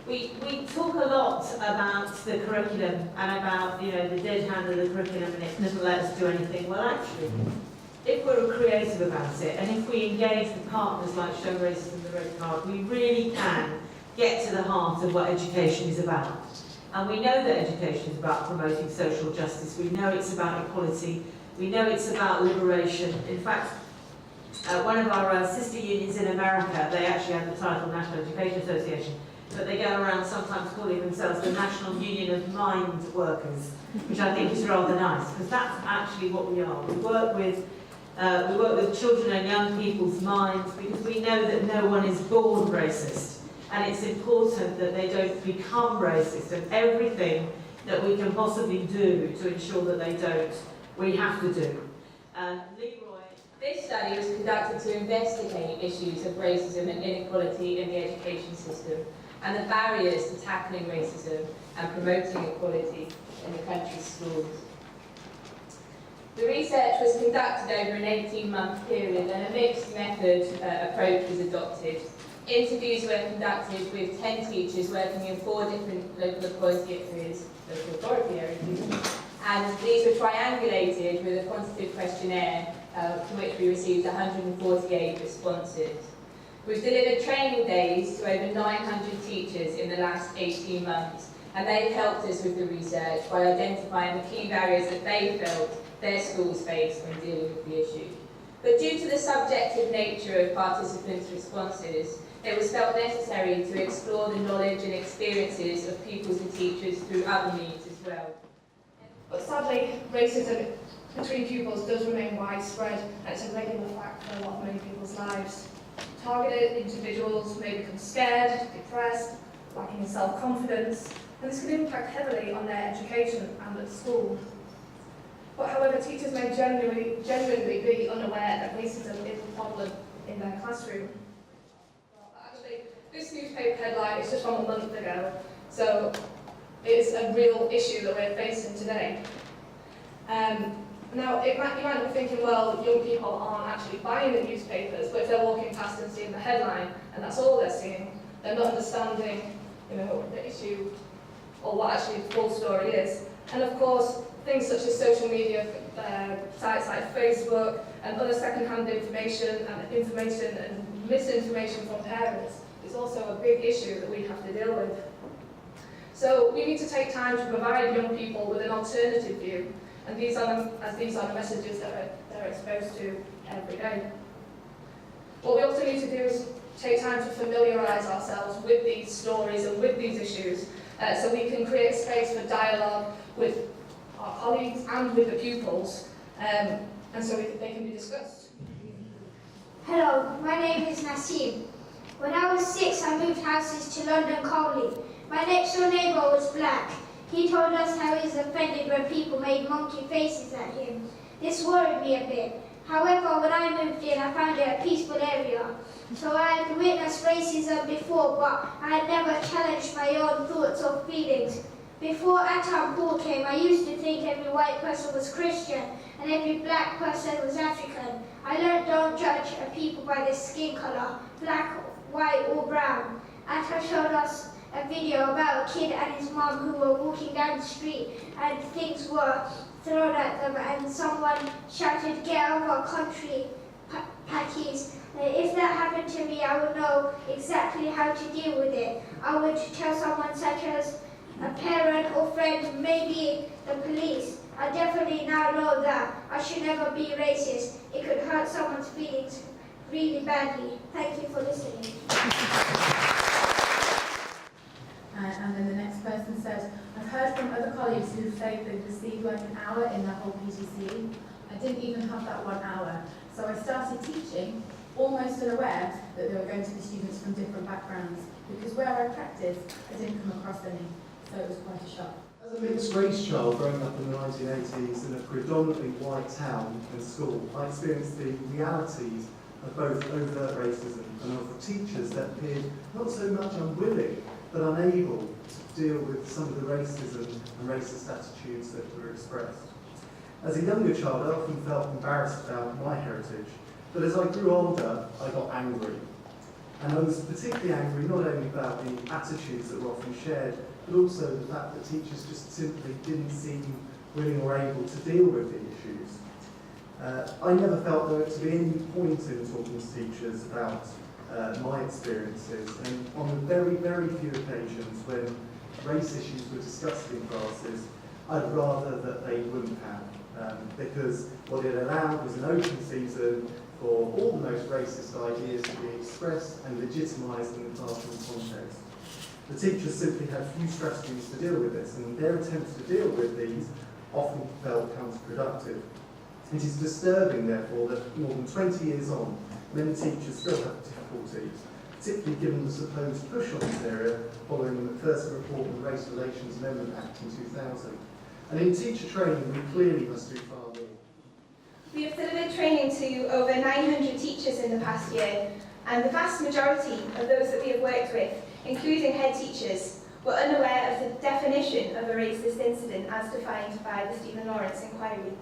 We talk a lot about the curriculum and about, the dead hand of the curriculum and it doesn't let us do anything. Well, actually, if we're creative about it and if we engage with partners like Show Racism the Red Card, we really can get to the heart of what education is about. And we know that education is about promoting social justice. We know it's about equality. We know it's about liberation. In fact, one of our sister unions in America, they actually have the title National Education Association, but they go around sometimes calling themselves the National Union of Mind Workers, which I think is rather nice, because that's actually what we are. We work with children and young people's minds because we know that no one is born racist, and it's important that they don't become racist, and everything that we can possibly do to ensure that they don't, we have to do. Leroy. This study was conducted to investigate issues of racism and inequality in the education system and the barriers to tackling racism and promoting equality in the country's schools. The research was conducted over an 18-month period and a mixed method approach was adopted. Interviews were conducted with 10 teachers working in 4 different local authority areas, and these were triangulated with a quantitative questionnaire to which we received 148 responses. We've delivered training days to over 900 teachers in the last 18 months, and they've helped us with the research by identifying the key barriers that they felt their schools faced when dealing with the issue. But due to the subjective nature of participants' responses, it was felt necessary to explore the knowledge and experiences of pupils and teachers through other means as well. But sadly, racism between pupils does remain widespread, and it's a regular fact for a lot of many people's lives. Targeted individuals may become scared, depressed, lacking in self-confidence, and this can impact heavily on their education and at school. But however, teachers may genuinely be unaware that racism is a problem in their classroom. Actually, this newspaper headline is just from a month ago, so it's a real issue that we're facing today. Now, you might be thinking, well, young people aren't actually buying the newspapers, but if they're walking past and seeing the headline, and that's all they're seeing, they're not understanding, the issue or what actually the full story is. And of course, things such as social media sites like Facebook and other second-hand information and misinformation from parents is also a big issue that we have to deal with. So we need to take time to provide young people with an alternative view, and these are the messages that they're exposed to every day. What we also need to do is take time to familiarise ourselves with these stories and with these issues, so we can create space for dialogue with our colleagues and with the pupils, and so they can be discussed. Hello, my name is Nassim. When I was 6, I moved houses to London Colney. My next door neighbour was black. He told us how he was offended when people made monkey faces at him. This worried me a bit. However, when I moved in, I found it a peaceful area. So I had witnessed racism before, but I had never challenged my own thoughts or feelings. Before Atom Paul came, I used to think every white person was Christian and every black person was African. I learned don't judge a people by their skin colour, black, white or brown. Atta showed us a video about a kid and his mum who were walking down the street and things were thrown at them and someone shouted, "Get out of our country, Pakis." If that happened to me, I would know exactly how to deal with it. I would tell someone such as a parent or friend, maybe the police. I definitely now know that I should never be racist. It could hurt someone's feelings really badly. Thank you for listening. And then the next person says, I've heard from other colleagues who say they've received like an hour in their whole PGCE. I didn't even have that 1 hour. So I started teaching, almost unaware that there were going to be students from different backgrounds, because where I practiced, I didn't come across any. So it was quite a shock. As a mixed race child growing up in the 1980s in a predominantly white town and school, I experienced the realities of both overt racism and of the teachers that appeared not so much unwilling, but unable to deal with some of the racism and racist attitudes that were expressed. As a younger child, I often felt embarrassed about my heritage, but as I grew older, I got angry. And I was particularly angry not only about the attitudes that were often shared, but also the fact that teachers just simply didn't seem willing or able to deal with the issues. I never felt there to be any point in talking to teachers about my experiences, and on the very, very few occasions when race issues were discussed in classes, I'd rather that they wouldn't have, because what it allowed was an open season for all the most racist ideas to be expressed and legitimised in the classroom context. The teachers simply had few strategies to deal with this, and their attempts to deal with these often felt counterproductive. It is disturbing, therefore, that more than 20 years on, many teachers still have difficulties, particularly given the supposed push on this area following the Macpherson report on the Race Relations Amendment Act in 2000. And in teacher training, we clearly must do far more. We have delivered training to over 900 teachers in the past year, and the vast majority of those that we have worked with, including head teachers, were unaware of the definition of a racist incident as defined by the Stephen Lawrence inquiry.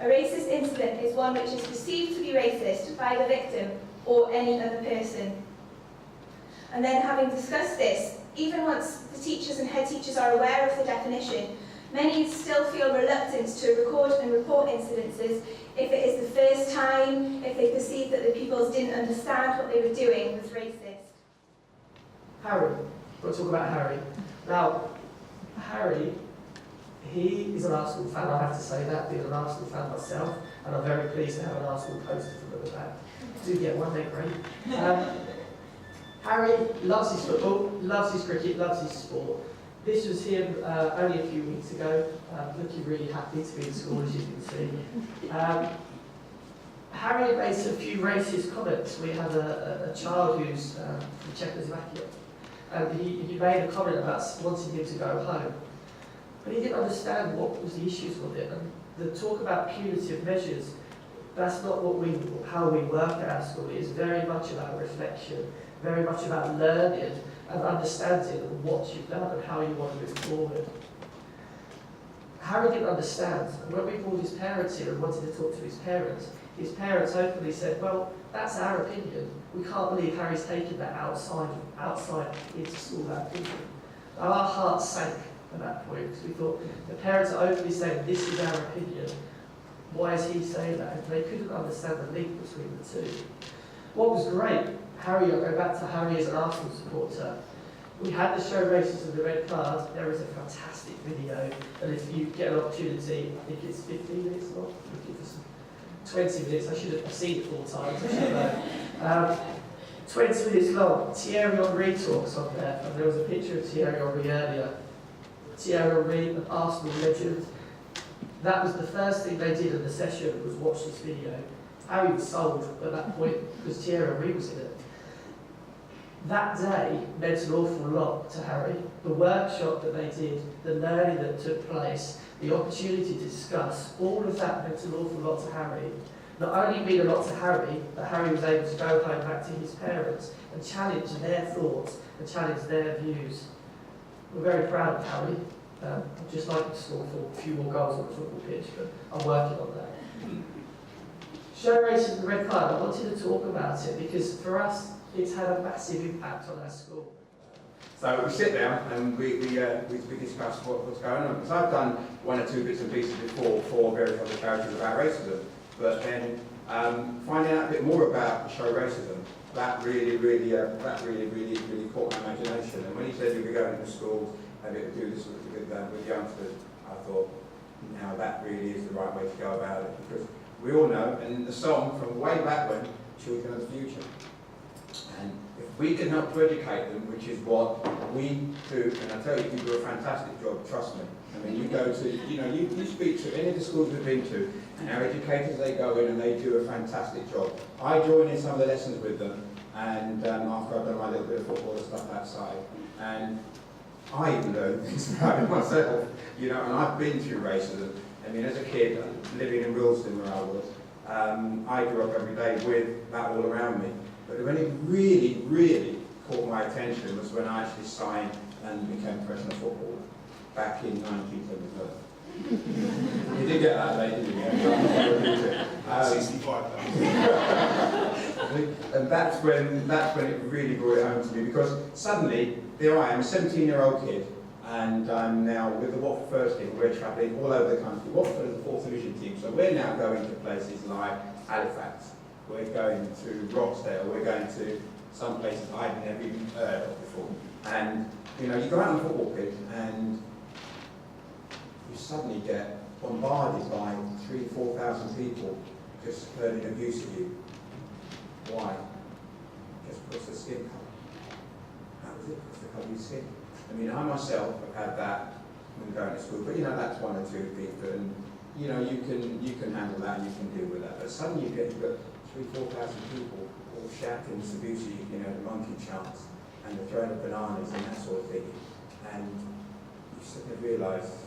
A racist incident is one which is perceived to be racist by the victim or any other person. And then, having discussed this, even once the teachers and head teachers are aware of the definition, many still feel reluctant to record and report incidences if it is the first time, if they perceive that the pupils didn't understand what they were doing was racist. Harry. We'll talk about Harry. Now, Harry, he is an Arsenal fan, I have to say that, being an Arsenal fan myself, and I'm very pleased to have an Arsenal poster from at the back. Do get one, they're great. Harry loves his football, loves his cricket, loves his sport. This was him only a few weeks ago, looking really happy to be in school, as you can see. Harry makes a few racist comments. We have a child who's from Czechoslovakia, and he made a comment about wanting him to go home. But he didn't understand what was the issues with it, and the talk about punitive measures, that's not how we work at our school. It is very much about reflection, very much about learning and understanding what you've done and how you want to move forward. Harry didn't understand, and when we brought his parents in and wanted to talk to his parents openly said, well, that's our opinion. We can't believe Harry's taken that outside into school, that opinion. And our hearts sank at that point, because we thought, the parents are openly saying, this is our opinion. Why is he saying that? And they couldn't understand the link between the two. What was great, Harry, I'll go back to Harry as an Arsenal supporter. We had the show Races of the Red Card. There is a fantastic video, and if you get an opportunity, I think it's 15 minutes long, looking for some 20 minutes, I should have seen it 4 times, I should know. 20 minutes long, Thierry Henry talks on there, and there was a picture of Thierry Henry earlier. Thierry Henry, an Arsenal legend. That was the first thing they did in the session, was watch this video. Harry was sold at that point, because Thierry Henry was in it. That day meant an awful lot to Harry. The workshop that they did, the learning that took place, the opportunity to discuss, all of that meant an awful lot to Harry. Not only meant a lot to Harry, but Harry was able to go home back to his parents and challenge their thoughts and challenge their views. We're very proud of Harry. I'd just like to score a few more goals on the football pitch, but I'm working on that. Show Races of the Red Card, I wanted to talk about it because for us, it's had a massive impact on our school. So we sit down and we discuss what's going on. Because I've done 1 or 2 bits and pieces before for various other charities about racism, but then finding out a bit more about Show Racism, that really caught my imagination. And when he said we were going to schools and we would do this with youngsters, I thought, now that really is the right way to go about it. Because we all know, and the song from way back when, children of the future. And if we can help to educate them, which is what we do, and I tell you, you do a fantastic job, trust me. I mean, you go to, you speak to any of the schools we've been to, and our educators, they go in and they do a fantastic job. I join in some of the lessons with them, and after I've done my little bit of football and stuff outside, and I even learned things about it myself, and I've been through racism. I mean, as a kid, living in Wilston where I was, I grew up every day with that all around me. But when it really caught my attention was when I actually signed and became professional footballer back in 1977. You did get that late, didn't you? 65. actually, and that's when it really brought it home to me, because suddenly, there I am, a 17-year-old kid, and I'm now with the Watford First team. We're travelling all over the country. Watford is the 4th division team, so we're now going to places like Halifax, we're going to Rochdale, we're going to some places I'd never even heard of before. And you know, you go out on the football pitch and you suddenly get bombarded by 3,000-4,000 people just hurling abuse at you. Why? Just because of the skin colour. That was it, because the colour of your skin. I mean, I myself have had that when going to school, but you know, that's 1 or 2 people, and you know, you can handle that and you can deal with that. But suddenly you've got 3,000-4,000 people all shouting this abuse at you, you know, the monkey chants, and the throwing of bananas and that sort of thing. And you suddenly realise,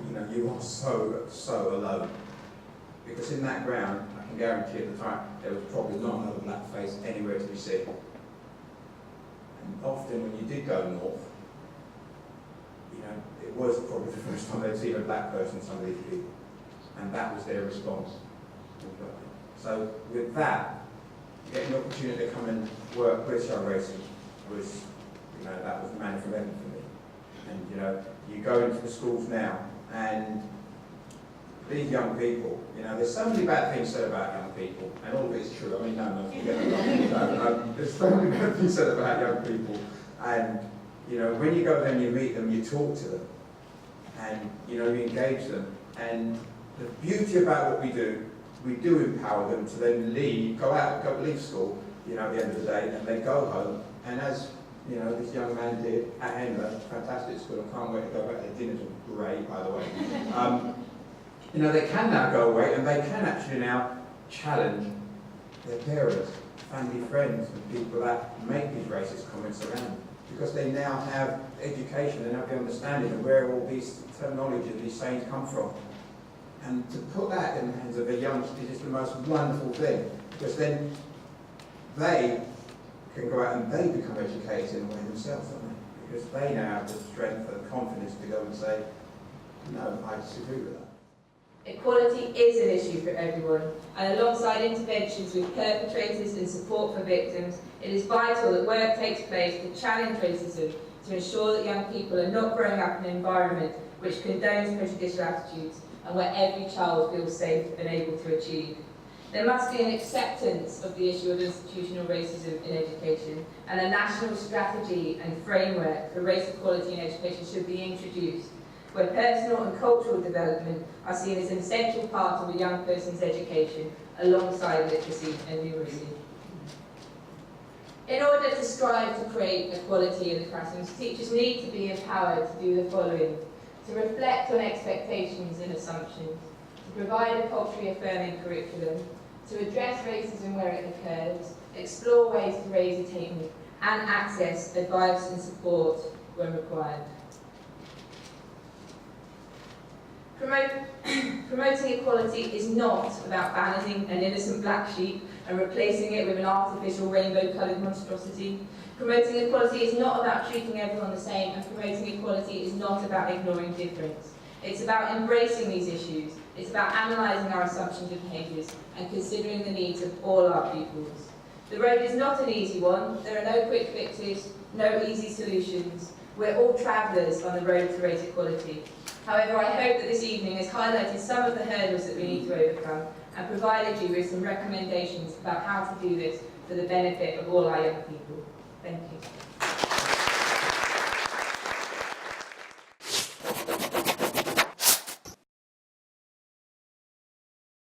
you know, you are so alone. Because in that ground, I can guarantee at the time, there was probably not another black face anywhere to be seen. And often when you did go north, you know, it was probably the first time they'd seen a black person, some of these people. And that was their response. So with that, getting the opportunity to come and work with Young Racing was, you know, that was the man from heaven for me. And you know, you go into the schools now, and these young people, you know, there's so many bad things said about young people, and all of it's true. I mean, no, forget it. No, there's so many bad things said about young people, and you know, when you go there and you meet them, you talk to them, and you know, you engage them, and the beauty about what we do empower them to then leave school, you know, at the end of the day, and they go home, and as you know, this young man did at Henley, fantastic school. I can't wait to go back. Their dinners were great, by the way. You know, they can now go away, and they can actually now challenge their parents, family, friends, and people that make these racist comments around, because they now have education and have the understanding of where all these terminology and these sayings come from. And to put that in the hands of a youngster is the most wonderful thing, because then they can go out and they become educated in a way themselves, don't they? Because they now have the strength and confidence to go and say, no, I disagree with that. Equality is an issue for everyone, and alongside interventions with perpetrators and support for victims, it is vital that work takes place to challenge racism, to ensure that young people are not growing up in an environment which condones prejudicial attitudes, and where every child feels safe and able to achieve. There must be an acceptance of the issue of institutional racism in education, and a national strategy and framework for race equality in education should be introduced, where personal and cultural development are seen as an essential part of a young person's education, alongside literacy and numeracy. In order to strive to create equality in the classrooms, teachers need to be empowered to do the following: to reflect on expectations and assumptions, to provide a culturally affirming curriculum, to address racism where it occurs, explore ways to raise attainment, and access advice and support when required. Promoting equality is not about banishing an innocent black sheep and replacing it with an artificial rainbow-coloured monstrosity. Promoting equality is not about treating everyone the same, and promoting equality is not about ignoring difference. It's about embracing these issues. It's about analysing our assumptions and behaviours and considering the needs of all our pupils. The road is not an easy one. There are no quick fixes, no easy solutions. We're all travellers on the road to race equality. However, I hope that this evening has highlighted some of the hurdles that we need to overcome and provided you with some recommendations about how to do this for the benefit of all our young people. Thank you.